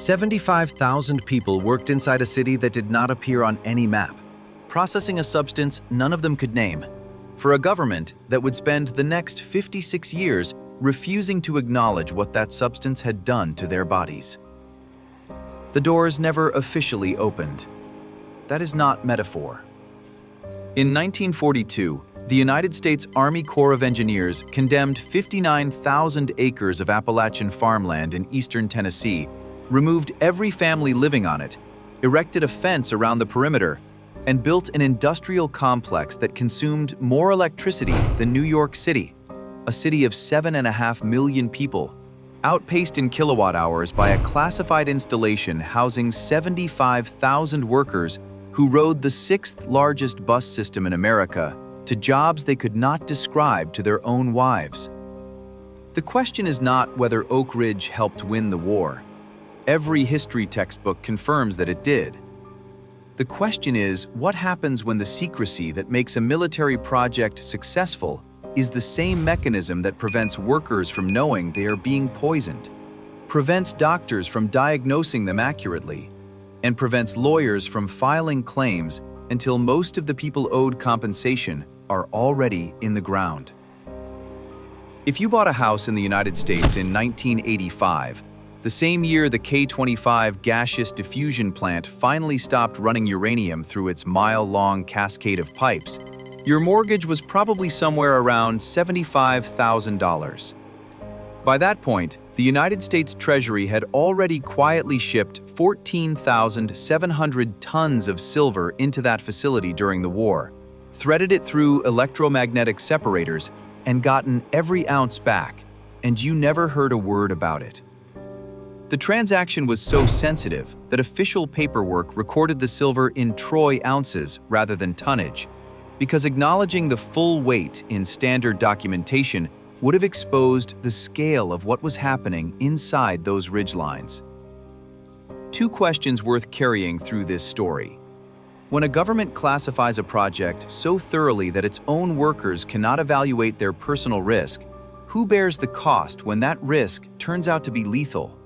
75,000 people worked inside a city that did not appear on any map, processing a substance none of them could name, for a government that would spend the next 56 years refusing to acknowledge what that substance had done to their bodies. The doors never officially opened. That is not metaphor. In 1942, the United States Army Corps of Engineers condemned 59,000 acres of Appalachian farmland in eastern Tennessee, removed every family living on it, erected a fence around the perimeter, and built an industrial complex that consumed more electricity than New York City, a city of 7.5 million people, outpaced in kilowatt hours by a classified installation housing 75,000 workers who rode the sixth largest bus system in America to jobs they could not describe to their own wives. The question is not whether Oak Ridge helped win the war. Every history textbook confirms that it did. The question is, what happens when the secrecy that makes a military project successful is the same mechanism that prevents workers from knowing they are being poisoned, prevents doctors from diagnosing them accurately, and prevents lawyers from filing claims until most of the people owed compensation are already in the ground. If you bought a house in the United States in 1985, the same year the K-25 gaseous diffusion plant finally stopped running uranium through its mile-long cascade of pipes, your mortgage was probably somewhere around $75,000. By that point, the United States Treasury had already quietly shipped 14,700 tons of silver into that facility during the war, threaded it through electromagnetic separators, and gotten every ounce back, and you never heard a word about it. The transaction was so sensitive that official paperwork recorded the silver in troy ounces rather than tonnage, because acknowledging the full weight in standard documentation would have exposed the scale of what was happening inside those ridgelines. Two questions worth carrying through this story. When a government classifies a project so thoroughly that its own workers cannot evaluate their personal risk, who bears the cost when that risk turns out to be lethal?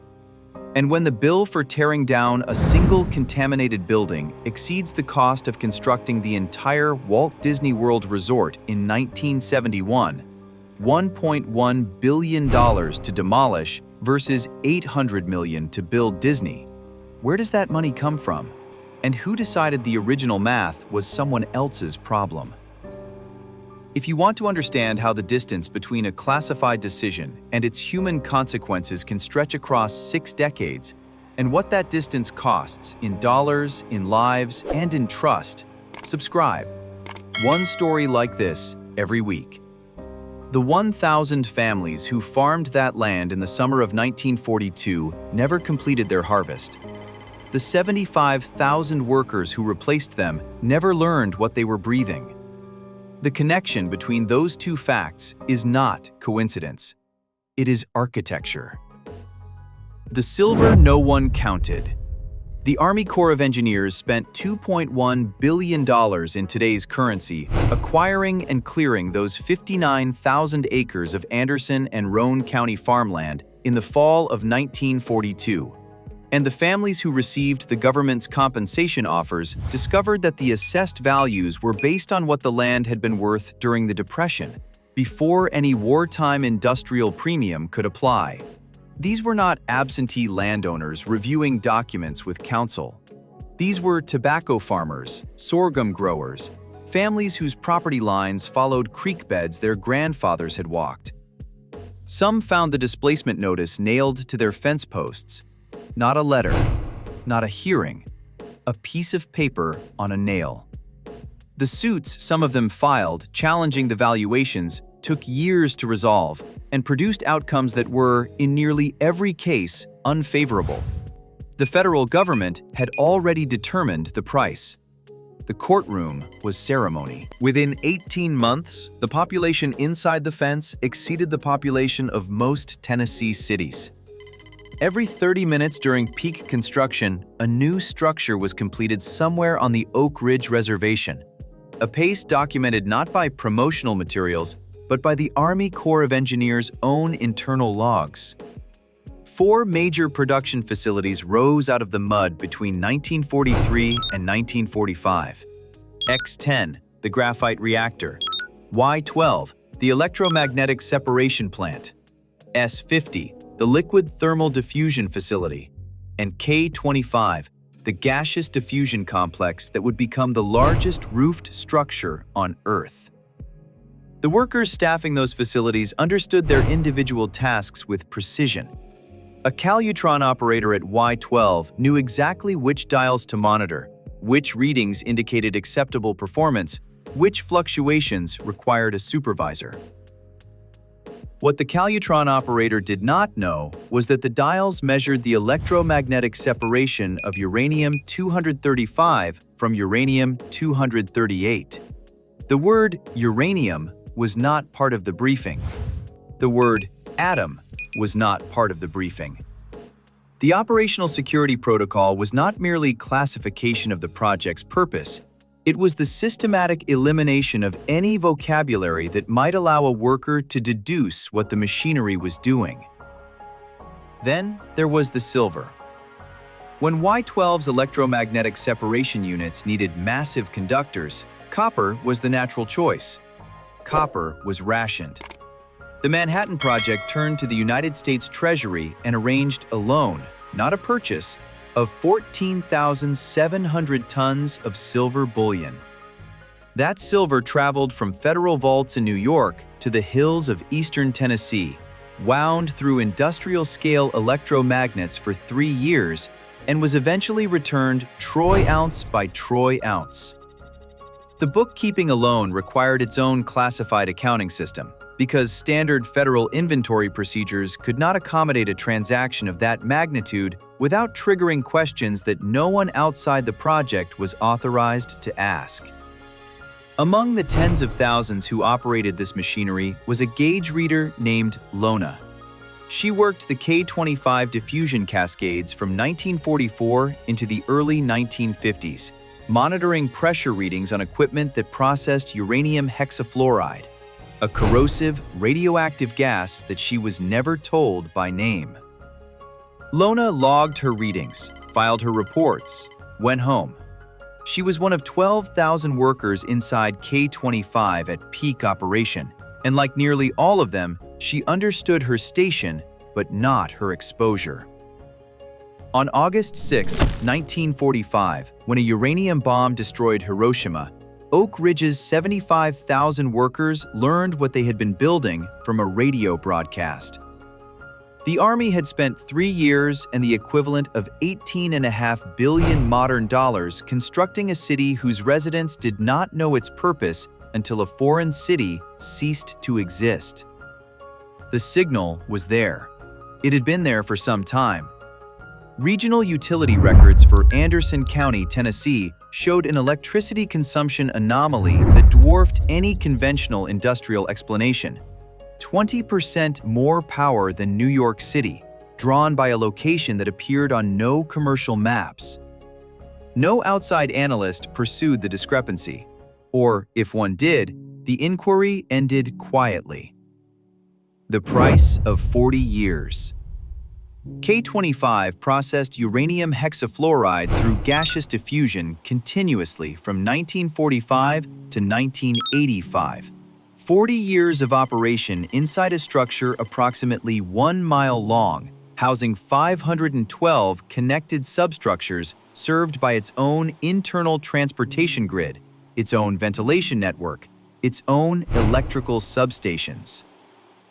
And when the bill for tearing down a single contaminated building exceeds the cost of constructing the entire Walt Disney World Resort in 1971, $1.1 billion to demolish versus $800 million to build Disney, where does that money come from? And who decided the original math was someone else's problem? If you want to understand how the distance between a classified decision and its human consequences can stretch across 6 decades, and what that distance costs in dollars, in lives, and in trust, subscribe. One story like this every week. The 1,000 families who farmed that land in the summer of 1942 never completed their harvest. The 75,000 workers who replaced them never learned what they were breathing. The connection between those two facts is not coincidence. It is architecture. The silver no one counted. The Army Corps of Engineers spent $2.1 billion in today's currency acquiring and clearing those 59,000 acres of Anderson and Roane County farmland in the fall of 1942. And the families who received the government's compensation offers discovered that the assessed values were based on what the land had been worth during the Depression, before any wartime industrial premium could apply. These were not absentee landowners reviewing documents with counsel. These were tobacco farmers, sorghum growers, families whose property lines followed creek beds their grandfathers had walked. Some found the displacement notice nailed to their fence posts. Not a letter, not a hearing, a piece of paper on a nail. The suits some of them filed challenging the valuations took years to resolve and produced outcomes that were, in nearly every case, unfavorable. The federal government had already determined the price. The courtroom was ceremony. Within 18 months, the population inside the fence exceeded the population of most Tennessee cities. Every 30 minutes during peak construction, a new structure was completed somewhere on the Oak Ridge Reservation, a pace documented not by promotional materials, but by the Army Corps of Engineers' own internal logs. Four major production facilities rose out of the mud between 1943 and 1945. X10, the graphite reactor. Y12, the electromagnetic separation plant. S50, the liquid thermal diffusion facility. And K25, the gaseous diffusion complex that would become the largest roofed structure on Earth. The workers staffing those facilities understood their individual tasks with precision. A Calutron operator at Y12 knew exactly which dials to monitor, which readings indicated acceptable performance, which fluctuations required a supervisor. What the Calutron operator did not know was that the dials measured the electromagnetic separation of uranium-235 from uranium-238. The word uranium was not part of the briefing. The word atom was not part of the briefing. The operational security protocol was not merely classification of the project's purpose. It was the systematic elimination of any vocabulary that might allow a worker to deduce what the machinery was doing. Then there was the silver. When Y12's electromagnetic separation units needed massive conductors, copper was the natural choice. Copper was rationed. The Manhattan Project turned to the United States Treasury and arranged a loan, not a purchase, of 14,700 tons of silver bullion. That silver traveled from federal vaults in New York to the hills of eastern Tennessee, wound through industrial-scale electromagnets for 3 years, and was eventually returned troy ounce by troy ounce. The bookkeeping alone required its own classified accounting system, because standard federal inventory procedures could not accommodate a transaction of that magnitude without triggering questions that no one outside the project was authorized to ask. Among the tens of thousands who operated this machinery was a gauge reader named Lona. She worked the K25 diffusion cascades from 1944 into the early 1950s, monitoring pressure readings on equipment that processed uranium hexafluoride, a corrosive, radioactive gas that she was never told by name. Lona logged her readings, filed her reports, went home. She was one of 12,000 workers inside K25 at peak operation, and like nearly all of them, she understood her station, but not her exposure. On August 6, 1945, when a uranium bomb destroyed Hiroshima, Oak Ridge's 75,000 workers learned what they had been building from a radio broadcast. The Army had spent 3 years and the equivalent of $18.5 billion modern dollars constructing a city whose residents did not know its purpose until a foreign city ceased to exist. The signal was there. It had been there for some time. Regional utility records for Anderson County, Tennessee, showed an electricity consumption anomaly that dwarfed any conventional industrial explanation. 20% more power than New York City, drawn by a location that appeared on no commercial maps. No outside analyst pursued the discrepancy, or if one did, the inquiry ended quietly. The price of 40 years. K25 processed uranium hexafluoride through gaseous diffusion continuously from 1945 to 1985. 40 years of operation inside a structure approximately 1 mile long, housing 512 connected substructures served by its own internal transportation grid, its own ventilation network, its own electrical substations.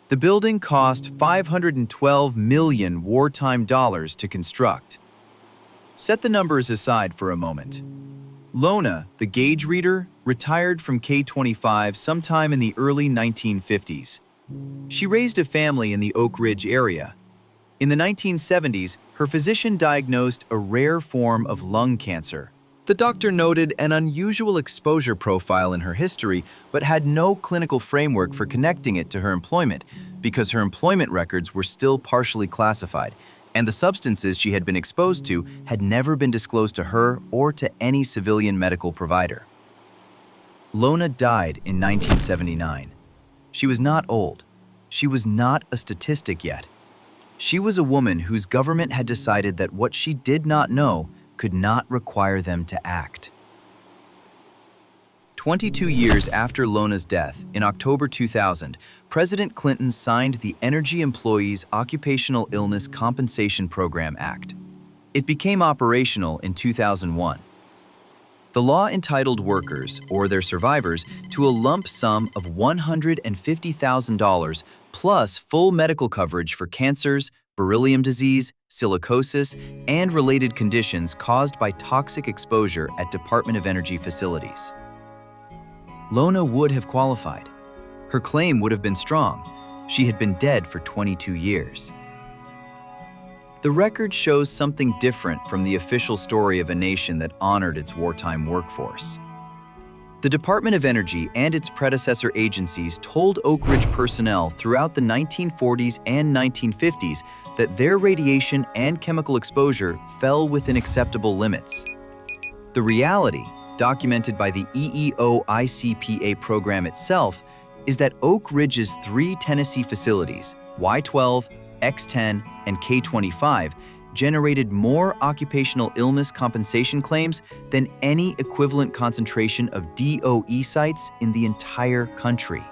The building cost $512 million wartime dollars to construct. Set the numbers aside for a moment. Lona, the gauge reader, retired from K25 sometime in the early 1950s. She raised a family in the Oak Ridge area. In the 1970s, her physician diagnosed a rare form of lung cancer. The doctor noted an unusual exposure profile in her history, but had no clinical framework for connecting it to her employment because her employment records were still partially classified, and the substances she had been exposed to had never been disclosed to her or to any civilian medical provider. Lona died in 1979. She was not old. She was not a statistic yet. She was a woman whose government had decided that what she did not know could not require them to act. 22 years after Lona's death, in October 2000, President Clinton signed the Energy Employees Occupational Illness Compensation Program Act. It became operational in 2001. The law entitled workers, or their survivors, to a lump sum of $150,000 plus full medical coverage for cancers, beryllium disease, silicosis, and related conditions caused by toxic exposure at Department of Energy facilities. Lona would have qualified. Her claim would have been strong. She had been dead for 22 years. The record shows something different from the official story of a nation that honored its wartime workforce. The Department of Energy and its predecessor agencies told Oak Ridge personnel throughout the 1940s and 1950s that their radiation and chemical exposure fell within acceptable limits. The reality, documented by the EEOICPA program itself, is that Oak Ridge's 3 Tennessee facilities, Y12, X10, and K25, generated more occupational illness compensation claims than any equivalent concentration of DOE sites in the entire country.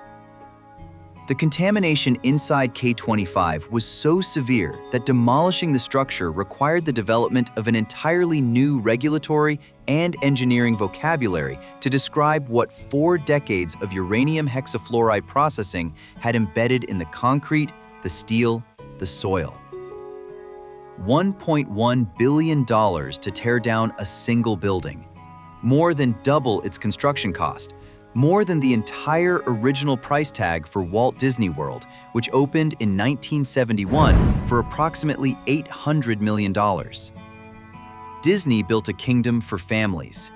The contamination inside K25 was so severe that demolishing the structure required the development of an entirely new regulatory and engineering vocabulary to describe what 4 decades of uranium hexafluoride processing had embedded in the concrete, the steel, the soil. $1.1 billion to tear down a single building, more than double its construction cost, more than the entire original price tag for Walt Disney World, which opened in 1971 for approximately $800 million. Disney built a kingdom for families.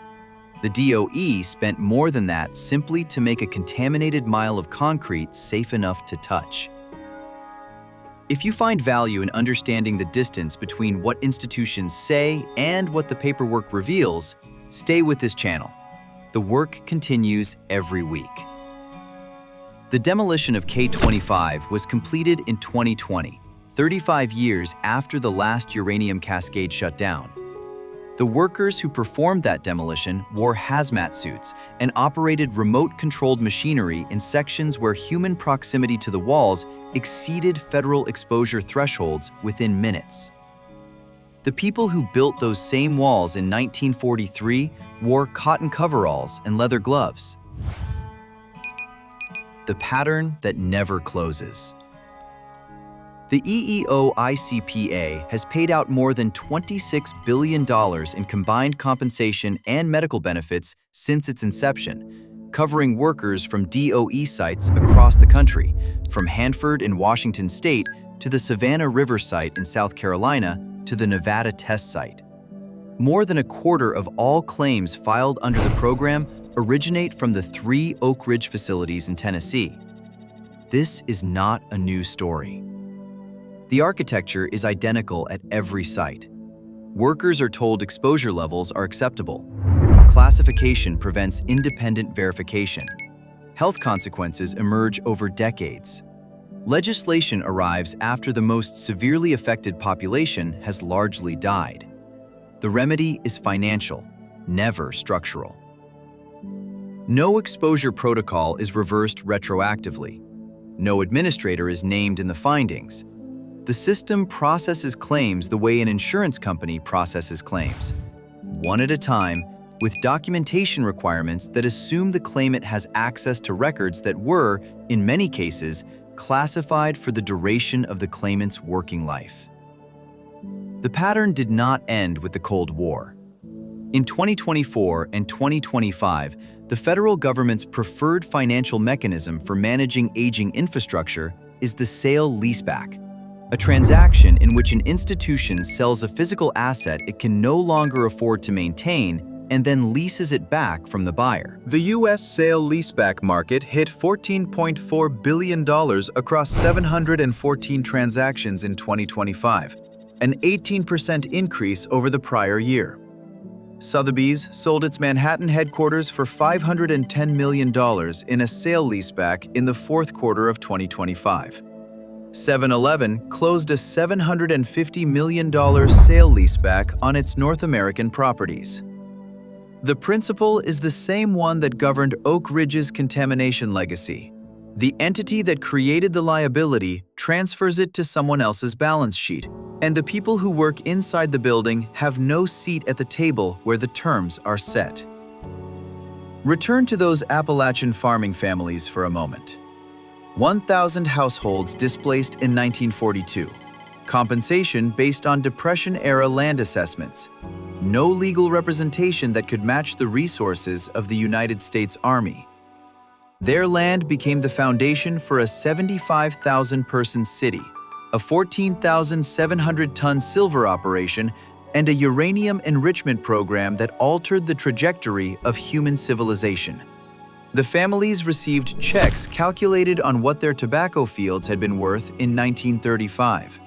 The DOE spent more than that simply to make a contaminated mile of concrete safe enough to touch. If you find value in understanding the distance between what institutions say and what the paperwork reveals, stay with this channel. The work continues every week. The demolition of K25 was completed in 2020, 35 years after the last uranium cascade shut down. The workers who performed that demolition wore hazmat suits and operated remote-controlled machinery in sections where human proximity to the walls exceeded federal exposure thresholds within minutes. The people who built those same walls in 1943 wore cotton coveralls and leather gloves. The pattern that never closes. The EEOICPA has paid out more than $26 billion in combined compensation and medical benefits since its inception, covering workers from DOE sites across the country, from Hanford in Washington State to the Savannah River site in South Carolina to the Nevada test site. More than a quarter of all claims filed under the program originate from the 3 Oak Ridge facilities in Tennessee. This is not a new story. The architecture is identical at every site. Workers are told exposure levels are acceptable. Classification prevents independent verification. Health consequences emerge over decades. Legislation arrives after the most severely affected population has largely died. The remedy is financial, never structural. No exposure protocol is reversed retroactively. No administrator is named in the findings. The system processes claims the way an insurance company processes claims, one at a time, with documentation requirements that assume the claimant has access to records that were, in many cases, classified for the duration of the claimant's working life. The pattern did not end with the Cold War. In 2024 and 2025, the federal government's preferred financial mechanism for managing aging infrastructure is the Sale-Leaseback, a transaction in which an institution sells a physical asset it can no longer afford to maintain and then leases it back from the buyer. The U.S. sale-leaseback market hit $14.4 billion across 714 transactions in 2025, an 18% increase over the prior year. Sotheby's sold its Manhattan headquarters for $510 million in a sale-leaseback in the fourth quarter of 2025. 7-Eleven closed a $750 million sale-leaseback on its North American properties. The principle is the same one that governed Oak Ridge's contamination legacy. The entity that created the liability transfers it to someone else's balance sheet, and the people who work inside the building have no seat at the table where the terms are set. Return to those Appalachian farming families for a moment. 1,000 households displaced in 1942. Compensation based on Depression-era land assessments. No legal representation that could match the resources of the United States Army. Their land became the foundation for a 75,000-person city, a 14,700-ton silver operation, and a uranium enrichment program that altered the trajectory of human civilization. The families received checks calculated on what their tobacco fields had been worth in 1935.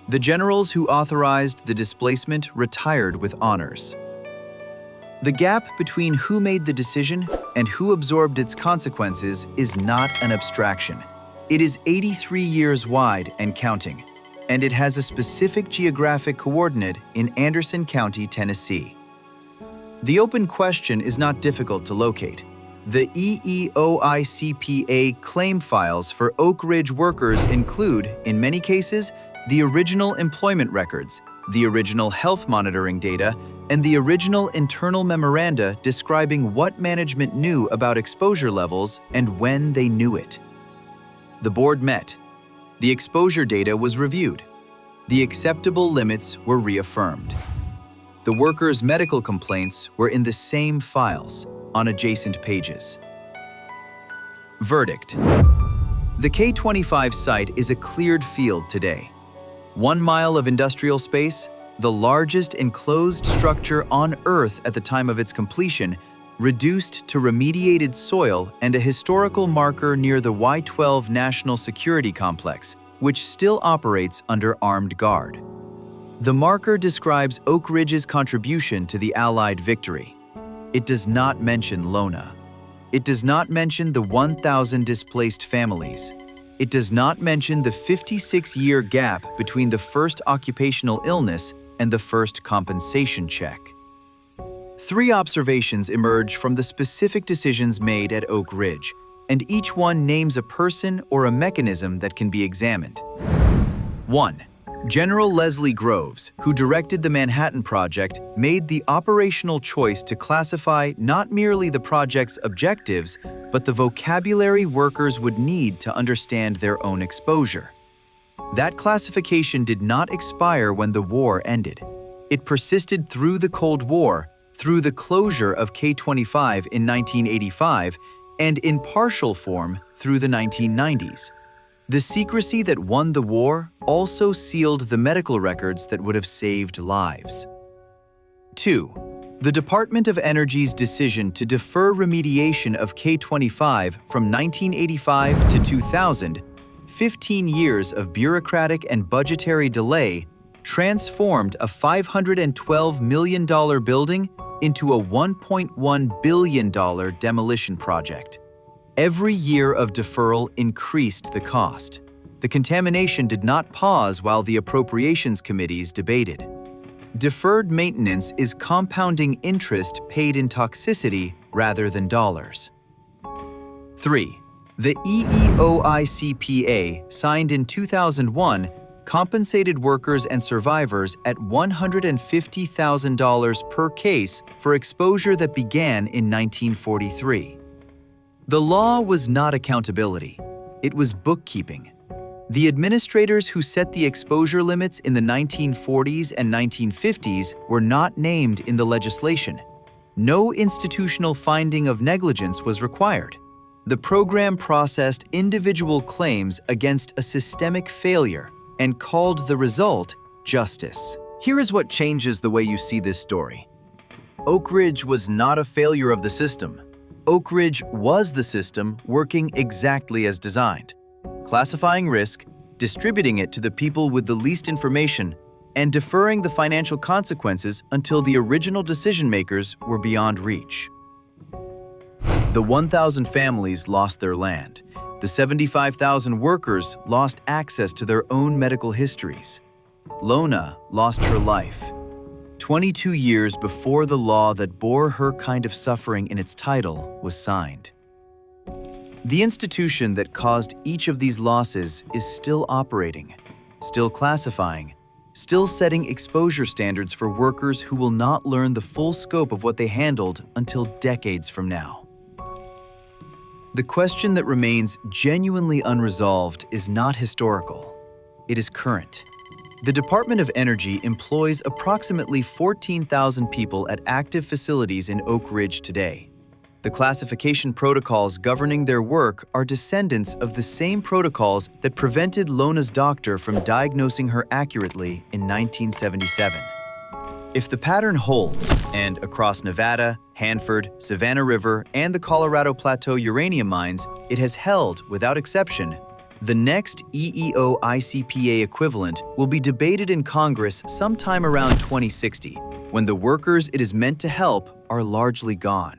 The generals who authorized the displacement retired with honors. The gap between who made the decision and who absorbed its consequences is not an abstraction. It is 83 years wide and counting, and it has a specific geographic coordinate in Anderson County, Tennessee. The open question is not difficult to locate. The EEOICPA claim files for Oak Ridge workers include, in many cases, the original employment records, the original health monitoring data, and the original internal memoranda describing what management knew about exposure levels and when they knew it. The board met. The exposure data was reviewed. The acceptable limits were reaffirmed. The workers' medical complaints were in the same files, on adjacent pages. Verdict. The K25 site is a cleared field today. 1 mile of industrial space, the largest enclosed structure on Earth at the time of its completion, reduced to remediated soil and a historical marker near the Y-12 National Security Complex, which still operates under armed guard. The marker describes Oak Ridge's contribution to the Allied victory. It does not mention Lona. It does not mention the 1,000 displaced families. It does not mention the 56-year gap between the first occupational illness and the first compensation check. 3 observations emerge from the specific decisions made at Oak Ridge, and each one names a person or a mechanism that can be examined. 1. General Leslie Groves, who directed the Manhattan Project, made the operational choice to classify not merely the project's objectives, but the vocabulary workers would need to understand their own exposure. That classification did not expire when the war ended. It persisted through the Cold War, through the closure of K25 in 1985, and in partial form through the 1990s. The secrecy that won the war also sealed the medical records that would have saved lives. 2. The Department of Energy's decision to defer remediation of K25 from 1985 to 2000, 15 years of bureaucratic and budgetary delay, transformed a $512 million building into a $1.1 billion demolition project. Every year of deferral increased the cost. The contamination did not pause while the appropriations committees debated. Deferred maintenance is compounding interest paid in toxicity rather than dollars. 3. The EEOICPA, signed in 2001, compensated workers and survivors at $150,000 per case for exposure that began in 1943. The law was not accountability. It was bookkeeping. The administrators who set the exposure limits in the 1940s and 1950s were not named in the legislation. No institutional finding of negligence was required. The program processed individual claims against a systemic failure and called the result justice. Here is what changes the way you see this story. Oak Ridge was not a failure of the system. Oak Ridge was the system working exactly as designed, classifying risk, distributing it to the people with the least information, and deferring the financial consequences until the original decision-makers were beyond reach. The 1,000 families lost their land, The 75,000 workers lost access to their own medical histories. Lona lost her life 22 years before the law that bore her kind of suffering in its title was signed. The institution that caused each of these losses is still operating, still classifying, still setting exposure standards for workers who will not learn the full scope of what they handled until decades from now. The question that remains genuinely unresolved is not historical. It is current. The Department of Energy employs approximately 14,000 people at active facilities in Oak Ridge today. The classification protocols governing their work are descendants of the same protocols that prevented Lona's doctor from diagnosing her accurately in 1977. If the pattern holds, and across Nevada, Hanford, Savannah River, and the Colorado Plateau uranium mines, it has held, without exception, the next EEOICPA equivalent will be debated in Congress sometime around 2060, when the workers it is meant to help are largely gone.